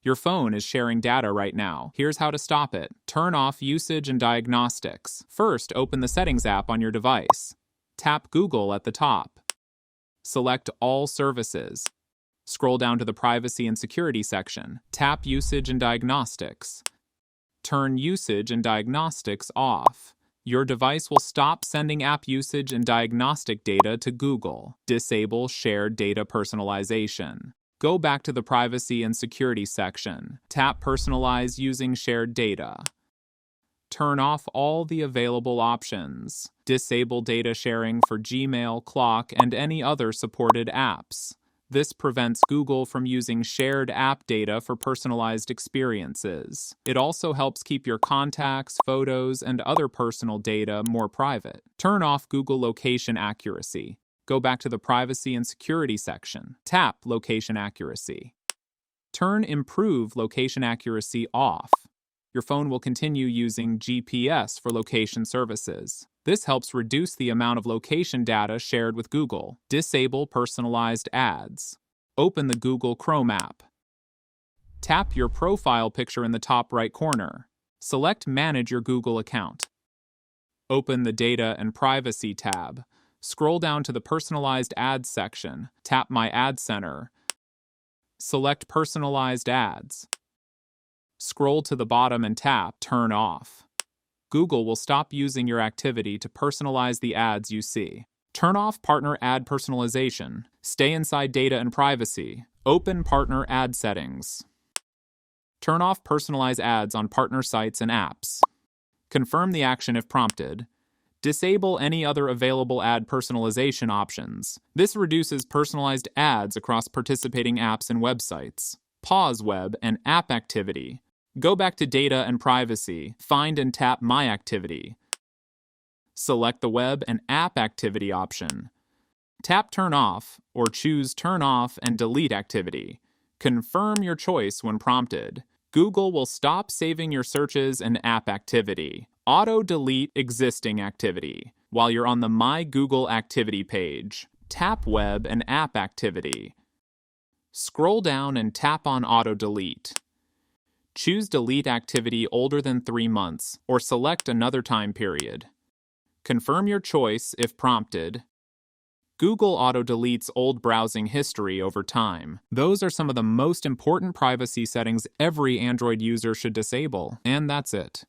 Your phone is sharing data right now. Here's how to stop it. Turn off usage and diagnostics. First, open the Settings app on your device. Tap Google at the top. Select All Services. Scroll down to the Privacy and Security section. Tap Usage and Diagnostics. Turn Usage and Diagnostics off. Your device will stop sending app usage and diagnostic data to Google. Disable Shared Data Personalization. Go back to the Privacy and Security section. Tap Personalize using shared data. Turn off all the available options. Disable data sharing for Gmail, Clock, and any other supported apps. This prevents Google from using shared app data for personalized experiences. It also helps keep your contacts, photos, and other personal data more private. Turn off Google Location Accuracy. Go back to the Privacy and Security section. Tap Location Accuracy. Turn Improve Location Accuracy off. Your phone will continue using GPS for location services. This helps reduce the amount of location data shared with Google. Disable personalized ads. Open the Google Chrome app. Tap your profile picture in the top right corner. Select Manage your Google account. Open the Data and Privacy tab. Scroll down to the Personalized Ads section. Tap My Ad Center. Select Personalized Ads. Scroll to the bottom and tap Turn Off. Google will stop using your activity to personalize the ads you see. Turn off Partner Ad Personalization. Stay inside Data and Privacy. Open Partner Ad Settings. Turn off Personalize ads on partner sites and apps. Confirm the action if prompted. Disable any other available ad personalization options. This reduces personalized ads across participating apps and websites. Pause web and app activity. Go back to Data and Privacy. Find and tap My Activity. Select the Web and App Activity option. Tap Turn Off or choose Turn Off and Delete Activity. Confirm your choice when prompted. Google will stop saving your searches and app activity. Auto-delete existing activity. While you're on the My Google Activity page, tap Web and App Activity. Scroll down and tap on Auto-delete. Choose Delete Activity older than 3 months, or select another time period. Confirm your choice if prompted. Google auto-deletes old browsing history over time. Those are some of the most important privacy settings every Android user should disable, and that's it.